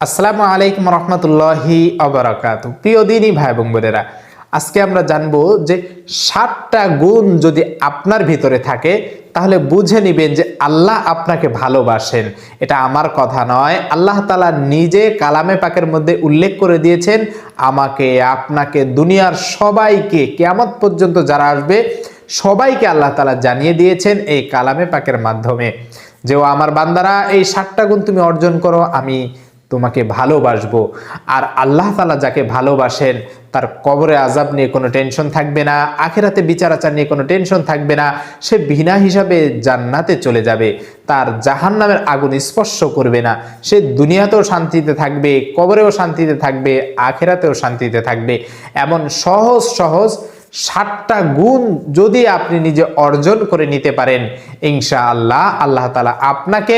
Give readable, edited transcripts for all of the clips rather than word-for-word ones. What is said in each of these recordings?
আসসালামু আলাইকুম রহমতুল্লাহি আবরাকাতু। প্রিয় দিনী ভাই এবং বোনেরা, আজকে আমরা জানবো যে 7টা গুণ যদি আপনার ভিতরে থাকে তাহলে বুঝে নিবেন যে আল্লাহ আপনাকে ভালোবাসেন। এটা আমার কথা নয়, আল্লাহ তাআলা নিজে কালামে পাকের মধ্যে উল্লেখ করে দিয়েছেন। আমাকে, আপনাকে, দুনিয়ার সবাইকে, কিয়ামত পর্যন্ত যারা আসবে সবাইকে আল্লাহ তাআলা জানিয়ে দিয়েছেন এই কালামে পাকের মাধ্যমে যে ও আমার বান্দারা, এই 7টা গুণ তুমি অর্জন করো, আমি তোমাকে ভালোবাসবো। আর আল্লাহ তাআলা যাকে ভালোবাসেন তার কবরে আযাব নিয়ে কোনো টেনশন থাকবে না, আখিরাতে বিচার আচার নিয়ে কোনো টেনশন থাকবে না। সে বিনা হিসাবে জান্নাতে চলে যাবে, তার জাহান্নামের আগুন স্পর্শ করবে না। সে দুনিয়াতেও শান্তিতে থাকবে, কবরেও শান্তিতে থাকবে, আখিরাতেও শান্তিতে থাকবে। এমন সহজ সহজ 7টা গুণ যদি আপনি নিজে অর্জন করে নিতে পারেন, ইনশাআল্লাহ আল্লাহ তাআলা আপনাকে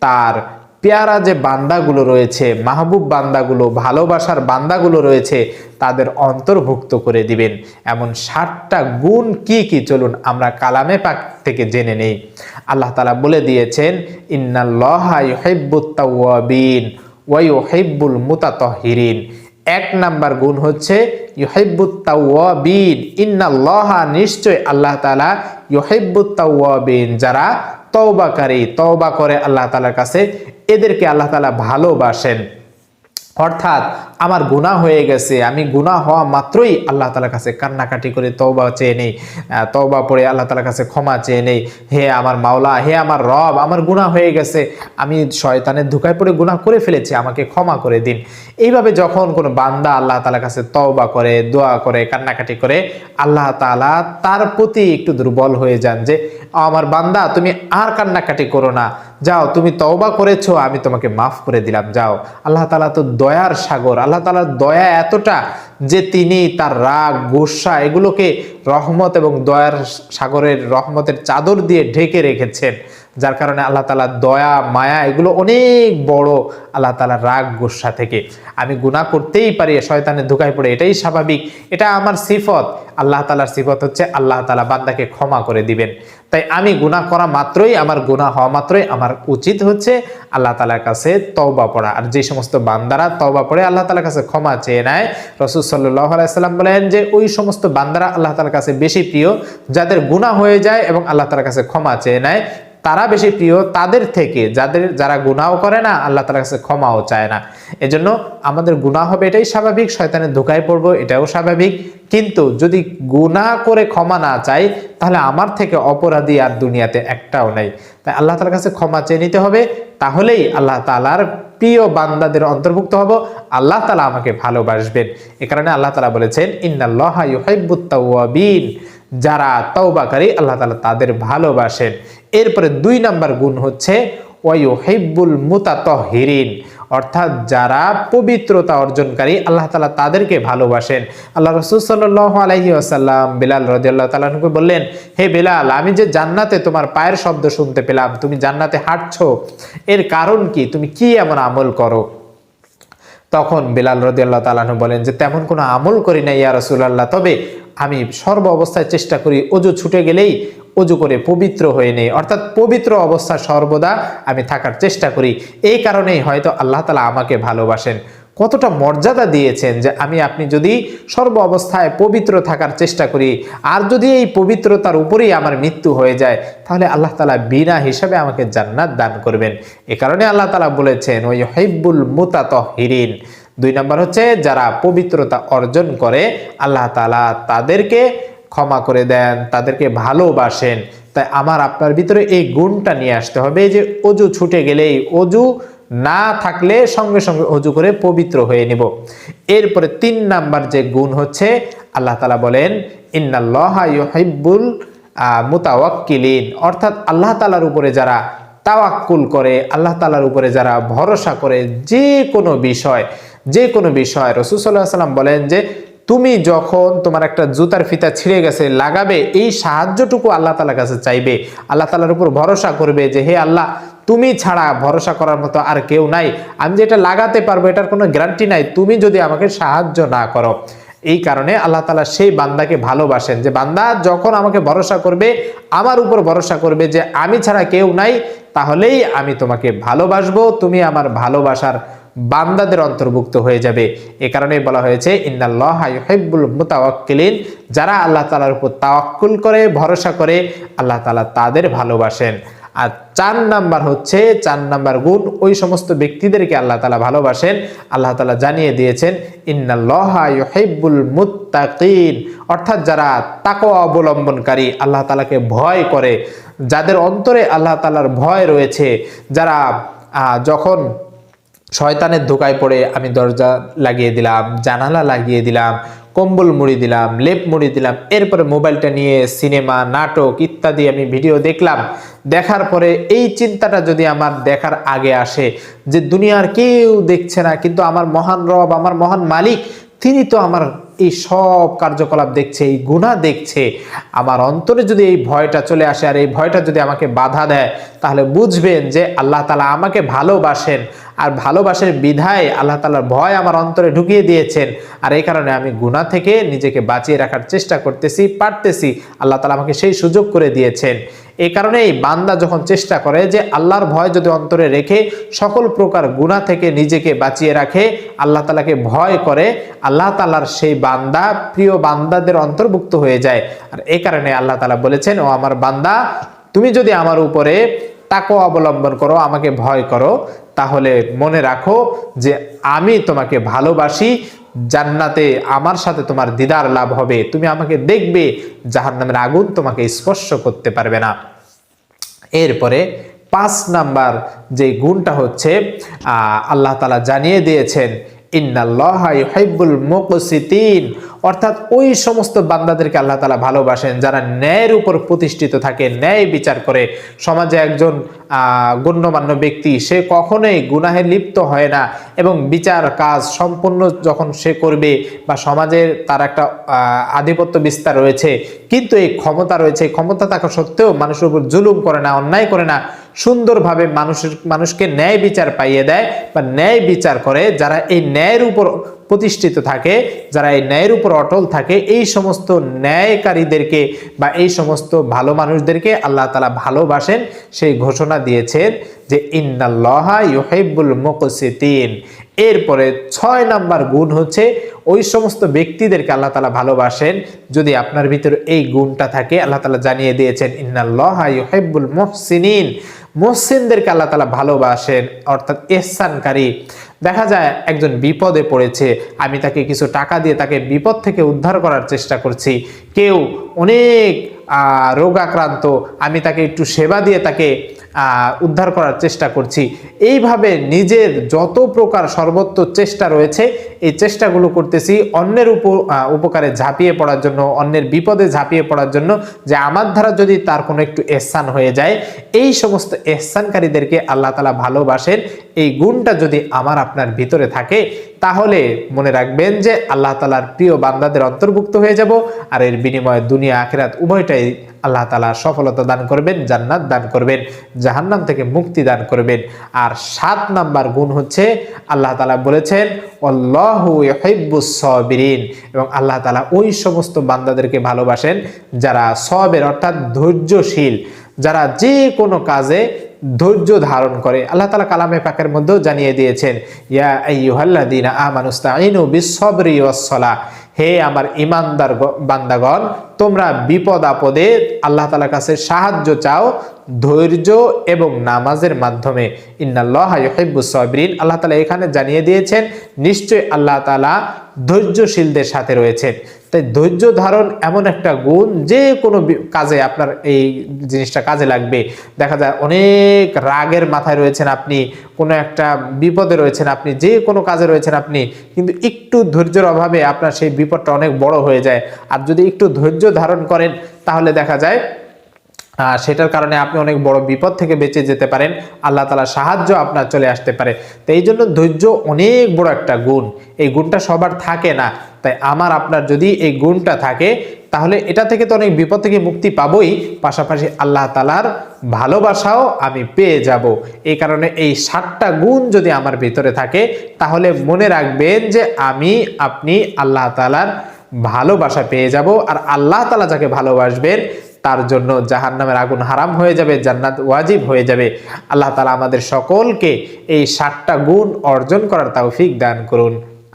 তার পেয়ারা যে বান্দাগুলো রয়েছে, মাহবুব বান্দাগুলো, ভালোবাসার বান্দাগুলো রয়েছে, তাদের অন্তর্ভুক্ত করে দিবেন। এমন 7টা গুণ কি কি চলুন আমরা কালামে পাক থেকে জেনে নেই। আল্লাহ তাআলা বলে দিয়েছেন, ইন্নাল্লাহা ইউহিব্বুত তাওয়াবিন ওয়া ইউহিব্বুল মুতাতাহহিরিন। 1 নাম্বার গুণ হচ্ছে ইউহিব্বুত তাওয়াবিন। ইন্নাল্লাহা, নিশ্চয় আল্লাহ তাআলা, ইউহিব্বুত তাওয়াবিন, যারা তওবাকারী, তওবা করে আল্লাহ তাআলার কাছে, এদেরকে আল্লাহ তাআলা ভালোবাসেন। অর্থাৎ আমার গুনাহ হয়ে গেছে, আমি গুনাহ হওয়া মাত্রই আল্লাহ তাআলার কাছে কান্নাকাটি করে তওবা চেয়ে নেই, তওবা পড়ে আল্লাহ তাআলার কাছে ক্ষমা চেয়ে নেই। হে আমার মাওলা, হে আমার রব, আমার গুনাহ হয়ে গেছে, আমি শয়তানের ধোঁকায় পড়ে গুনাহ করে ফেলেছি, আমাকে ক্ষমা করে দিন। এইভাবে যখন কোনো বান্দা আল্লাহ তাআলার কাছে তওবা করে, দোয়া করে, কান্নাকাটি করে, আল্লাহ তাআলা তার প্রতি একটু দুর্বল হয়ে যান যে আমার বান্দা তুমি আর কান্নাকাটি করো না, যাও, তুমি তওবা করেছো, আমি তোমাকে মাফ করে দিলাম, যাও। আল্লাহ তাআলা তো দয়ার সাগর, আল্লাহ তাআলার দয়া এতটা যে তিনি তার রাগ, গোসা এগুলোকে রহমত এবং দয়ার সাগরের রহমতের চাদর দিয়ে ঢেকে রেখেছেন, যার কারণে আল্লাহ তাআলার দয়া, মায়া এগুলো অনেক বড় আল্লাহ তাআলার রাগ, গোসা থেকে। আমি গুনাহ করতেই পারি শয়তানের ধোঁকায় পড়ে, এটাই স্বাভাবিক, এটা আমার সিফত। আল্লাহ তাআলার সিফত হচ্ছে আল্লাহ তাআলা বান্দাকে ক্ষমা করে দিবেন। তাই আমি গুনাহ করা মাত্রই, আমার গুনাহ হওয়া মাত্রই আমার উচিত হচ্ছে আল্লাহ তাআলার কাছে তওবা পড়া। আর যে সমস্ত বান্দারা তওবা পড়ে আল্লাহ তাআলার কাছে ক্ষমা চেয়ে নেয়, রাসূল সাল্লাল্লাহু আলাইহি সাল্লাম বলেন যে ওই সমস্ত বান্দারা আল্লাহ তাআলার কাছে বেশি প্রিয়, যাদের গুনাহ হয়ে যায় এবং আল্লাহ তাআলার কাছে ক্ষমা চেয়ে নেয়, তারা বেশি প্রিয় তাদের থেকে যারা গুনাহ করে না, আল্লাহ তাআলার কাছে ক্ষমাও চায় না। এজন্য আমাদের গুনাহ হবে, এটাই স্বাভাবিক, শয়তানের ধোঁকায় পড়বো, এটাও স্বাভাবিক। কিন্তু যদি গুনাহ করে ক্ষমা না চাই, তাহলে আমার থেকে অপরাধী আর দুনিয়াতে একটাও নাই। তাই আল্লাহ তাআলার কাছে ক্ষমা চেয়ে নিতে হবে, তাহলেই আল্লাহ তাআলার প্রিয় বান্দাদের অন্তর্ভুক্ত হব, আল্লাহ তাআলা আমাকে ভালোবাসবেন। এ কারণে আল্লাহ তাআলা বলেছেন, ইন্নাল্লাহা ইউহিব্বুত তাওয়াবিন, যারা তওবাকারী আল্লাহ তাআলা তাদের ভালোবাসেন। এরপরে 2 নাম্বার গুণ হচ্ছে ওয়া ইউহিব্বুল মুতাতাহহিরিন, অর্থাৎ যারা পবিত্রতা অর্জনকারী আল্লাহ তাআলা তাদেরকে ভালোবাসেন। আল্লাহ রাসূল সাল্লাল্লাহু আলাইহি ওয়াসাল্লাম বিলাল রাদিয়াল্লাহু তাআলা আনহুকে বললেন, হে বিলাল, আমি যে জান্নাতে তোমার পায়ের শব্দ শুনতে পেলাম, তুমি জান্নাতে হাঁটছো, এর কারণ কি? তুমি কি এমন আমল করো? তখন বিলাল রাদিয়াল্লাহু তাআলা আনহু বলেন যে তেমন কোনো আমল করি না ইয়া রাসূলুল্লাহ, তবে আমি সর্ব অবস্থায় চেষ্টা করি ওযু ছুটে গেলেই ওযু করে পবিত্র হয়ে নেই, অর্থাৎ পবিত্র অবস্থা সর্বদা আমি থাকার চেষ্টা করি। এই কারণেই হয়তো আল্লাহ তাআলা আমাকে ভালোবাসেন। কতটা মর্যাদা দিয়েছেন যে আপনি যদি সর্ব অবস্থায় পবিত্র থাকার চেষ্টা করি, আর যদি এই পবিত্রতার উপরেই আমার মৃত্যু হয়ে যায়, তাহলে আল্লাহ তাআলা বিনা হিসাবে আমাকে জান্নাত দান করবেন। এ কারণে আল্লাহ তাআলা বলেছেন ওয়া ইউহিব্বুল মুতাতাহহিরিন। 2 নাম্বার হচ্ছে যারা পবিত্রতা অর্জন করে আল্লাহ তাআলা তাদেরকে ক্ষমা করে দেন, তাদেরকে ভালোবাসেন। তাই আমার আপনার ভিতরে এই গুণটা নিয়ে আসতে হবে যে ওযু ছুটে গেলেই, ওযু না থাকলে সঙ্গে সঙ্গে ওযু করে পবিত্র হয়ে নিব। এরপরে 3 নাম্বার যে গুণ হচ্ছে, আল্লাহ তাআলা বলেন ইন্নাল্লাহা ইউহিব্বুল মুতাওয়াক্কিলিন, অর্থাৎ আল্লাহ তাআলার উপরে যারা তাওয়াক্কুল করে, আল্লাহ তাআলার উপরে যারা ভরসা করে, যে কোনো বিষয় রাসূল সাল্লাল্লাহু আলাইহি ওয়াসাল্লাম বলেন যে তুমি যখন তোমার একটা জুতার ফিতা ছিঁড়ে গেছে লাগাবে, এই সাহায্যটুকু আল্লাহ তাআলার কাছে চাইবে, আল্লাহ তাআলার উপর ভরসা করবে যে হে আল্লাহ, তুমি ছাড়া ভরসা করার মতো আর কেউ নাই, আমি যেটা লাগাতে পারবো এটার কোনো গ্যারান্টি নাই, তুমি যদি আমাকে সাহায্য না করো। এই কারণে আল্লাহ তাআলা সেই বান্দাকে ভালোবাসেন যে বান্দা যখন আমাকে ভরসা করবে, আমার উপর ভরসা করবে যে আমি ছাড়া কেউ নাই, তাহলেই আমি তোমাকে ভালোবাসবো, তুমি আমার ভালোবাসার বান্দাদের অন্তর্ভুক্ত হয়ে যাবে। এ কারণেই বলা হয়েছে ইন্নাল্লাহা ইউহিব্বুল মুতাওয়াক্কিলিন, যারা আল্লাহ তাআলার উপর তাওয়াক্কুল করে, ভরসা করে, আল্লাহ তাআলা তাদের ভালোবাসেন। আর 4 নাম্বার গুণ, ওই সমস্ত ব্যক্তিদেরকে আল্লাহ তাআলা ভালোবাসেন। আল্লাহ তাআলা জানিয়ে দিয়েছেন ইন্নাল্লাহা ইউহিব্বুল মুত্তাকিন, অর্থাৎ যারা তাকওয়া অবলম্বনকারী, আল্লাহ তাআলাকে ভয় করে, যাদের অন্তরে আল্লাহ তাআলার ভয় রয়েছে, যারা যখন শয়তানের ধোকায় পড়ে আমি দরজা লাগিয়ে দিলাম, জানালা লাগিয়ে দিলাম, কম্বল মুড়ি দিলাম, লেপ মুড়ি দিলাম, এরপরে মোবাইলটা নিয়ে সিনেমা, নাটক ইত্যাদি আমি ভিডিও দেখলাম, দেখার পরে এই চিন্তাটা যদি আমার দেখার আগে আসে যে দুনিয়ার কেউ দেখছে না, কিন্তু আমার মহান রব, আমার মহান মালিক, তিনি তো আমার এই সব কার্যকলাপ দেখছে, এই গুনাহ দেখছে, আমার অন্তরে যদি এই ভয়টা চলে আসে আর এই ভয়টা যদি আমাকে বাধা দেয়, তাহলে বুঝবেন যে আল্লাহ তাআলা আমাকে ভালোবাসেন, আর ভালোবাসার বিধায় আল্লাহ তাআলার ভয় আমার অন্তরে ঢুকিয়ে দিয়েছেন। আর এই কারণে আমি গুনাহ থেকে নিজেকে বাঁচিয়ে রাখার চেষ্টা করতেছি, পারতেছি, আল্লাহ তাআলা আমাকে সেই সুযোগ করে দিয়েছেন। এই কারণেই বান্দা যখন চেষ্টা করে যে আল্লাহর ভয় যদি অন্তরে রেখে সকল প্রকার গুনাহ থেকে নিজেকে বাঁচিয়ে রাখে, আল্লাহ তাআলাকে ভয় করে, আল্লাহ তাআলার সেই বান্দা প্রিয় বান্দাদের অন্তর্ভুক্ত হয়ে যায়। আর এই কারণে আল্লাহ তাআলা বলেছেন, ও আমার বান্দা, তুমি যদি আমার উপরে তাকওয়া অবলম্বন করো, আমাকে ভয় করো, তাহলে মনে রাখো যে আমি তোমাকে ভালোবাসি, জান্নাতে আমার সাথে তোমার দিদার লাভ হবে, তুমি আমাকে দেখবে, জাহান্নামের আগুন তোমাকে স্পর্শ করতে পারবে না। এরপরে 5 নাম্বার যে গুণটা হচ্ছে, আল্লাহ তাআলা জানিয়ে দিয়েছেন ইন্নাল্লাহা ইউহিব্বুল মুকসিতিন, অর্থাৎ ওই সমস্ত বান্দাদেরকে আল্লাহ তাআলা ভালোবাসেন যারা ন্যায়ের উপর প্রতিষ্ঠিত থাকে, ন্যায় বিচার করে। সমাজে একজন গণ্যমান্য ব্যক্তি, সে কখনোই গুনাহে লিপ্ত হয় না, এবং বিচার কাজ সম্পূর্ণ যখন সে করবে, বা সমাজের তার একটা আধিপত্য বিস্তার রয়েছে, কিন্তু এই ক্ষমতা রয়েছে, এই ক্ষমতা থাকা সত্ত্বেও মানুষের উপর জুলুম করে না, অন্যায় করে না, সুন্দরভাবে মানুষকে ন্যায় বিচার পাইয়ে দেয় বা ন্যায় বিচার করে। যারা এই ন্যায়ের উপর প্রতিষ্ঠিত থাকে, যারা এই ন্যায়ের উপর অটল থাকে, এই সমস্ত ন্যায়কারীদেরকে বা এই সমস্ত ভালো মানুষদেরকে আল্লাহ তাআলা ভালোবাসেন। সেই ঘোষণা দিয়েছেন যে ইন্নাল্লাহা ইউহিব্বুল মুকসিতিন। এরপরে 6 নাম্বার গুণ হচ্ছে, ওই সমস্ত ব্যক্তিদেরকে আল্লাহ তাআলা ভালোবাসেন যদি আপনার ভিতরে এই গুণটা থাকে। আল্লাহ তাআলা জানিয়ে দিয়েছেন ইন্নাল্লাহা ইউহিব্বুল মুহসিনিন, মুহসিনদেরকে আল্লাহ তাআলা ভালোবাসেন, অর্থাৎ ইহসানকারী। দেখা যায় একজন বিপদে পড়েছে, আমি তাকে কিছু টাকা দিয়ে তাকে বিপদ থেকে উদ্ধার করার চেষ্টা করছি। কেউ অনেক রোগাক্রান্ত, আমি তাকে একটু সেবা দিয়ে তাকে উদ্ধার করার চেষ্টা করছি। এইভাবে নিজের যত প্রকার সর্বোচ্চ চেষ্টা রয়েছে, এই চেষ্টাগুলো করতেছি অন্যের উপকারে ঝাঁপিয়ে পড়ার জন্য, অন্যের বিপদে ঝাঁপিয়ে পড়ার জন্য, যে আমার দ্বারা যদি তার কোনো একটু ইহসান হয়ে যায়। এই সমস্ত ইহসানকারীদেরকে আল্লাহ তাআলা ভালোবাসেন। এই গুণটা যদি আমার আপনার ভিতরে থাকে, তাহলে মনে রাখবেন যে আল্লাহ তাআলার প্রিয় বান্দাদের অন্তর্ভুক্ত হয়ে যাব। আর এর বিনিময়ে দুনিয়া আখিরাত উভয়টাই আল্লাহ তাআলা সফলতা দান করবেন, জান্নাত দান করবেন, জাহান্নাম থেকে মুক্তি দান করবেন। আর 7 নাম্বার গুণ হচ্ছে, আল্লাহ তাআলা বলেছেন আল্লাহু ইউহিব্বুস সাবিরিন, এবং আল্লাহ তাআলা ওই সমস্ত বান্দাদেরকে ভালোবাসেন যারা সবের অর্থাৎ ধৈর্যশীল, যারা যে কোনো কাজে ধৈর্য ধারণ করে। আল্লাহ তাআলা কালামে পাকের মধ্যেও জানিয়ে দিয়েছেন ইয়া আইয়ুহাল্লাযীনা আমানুস্তাঈনু বিস-সাবরি ওয়াস-সালাহ, হে আমার ঈমানদার বান্দাগণ, তোমরা বিপদ আপদে আল্লাহ তাআলার কাছে সাহায্য চাও ধৈর্য এবং নামাজের মাধ্যমে। ইন্নাল্লাহা ইউহিব্বুস সাবিরিন, আল্লাহ তাআলা এখানে জানিয়ে দিয়েছেন নিশ্চয়ই আল্লাহ তাআলা ধৈর্যশীলদের সাথে রয়েছেন। তাই ধৈর্য ধারণ এমন একটা গুণ, যে কোনো কাজে আপনার এই জিনিসটা কাজে লাগবে। দেখা যায় অনেক রাগের মাথায় রয়েছেন আপনি, কোনো একটা বিপদে রয়েছেন আপনি, যে কোনো কাজে রয়েছেন আপনি, কিন্তু একটু ধৈর্যের অভাবে আপনার সেই বিপদটা অনেক বড় হয়ে যায়। আর যদি একটু ধৈর্য ধারণ করেন, তাহলে দেখা যায় সেটার কারণে আপনি অনেক বড় বিপদ থেকে বেঁচে যেতে পারেন, আল্লাহ তাআলার সাহায্য আপনার চলে আসতে পারে। তো এই জন্য ধৈর্য অনেক বড় একটা গুণ, এই গুণটা সবার থাকে না। তাই আমার আপনার যদি এই গুণটা থাকে, তাহলে এটা থেকে তো অনেক বিপদ থেকে মুক্তি পাবই, পাশাপাশি আল্লাহ তাআলার ভালোবাসাও আমি পেয়ে যাব। এই কারণে এই 7টা গুণ যদি আমার ভিতরে থাকে, তাহলে মনে রাখবেন যে আপনি আল্লাহ তাআলার ভালোবাসা পেয়ে যাব। আর আল্লাহ তাআলা যাকে ভালোবাসবেন, তার জন্য জাহান্নামের আগুন হারাম হয়ে যাবে, জান্নাত ওয়াজিব হয়ে যাবে। আল্লাহ তাআলা আমাদের সকলকে এই 60টা গুণ অর্জন করার তৌফিক দান করুন।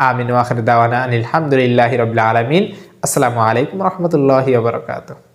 আমিন ওয়া আখির দাওয়ানা আলহামদুলিল্লাহি রাব্বিল আলামিন। আসসালামু আলাইকুম ওয়া রাহমাতুল্লাহি ওয়া বারাকাতুহু।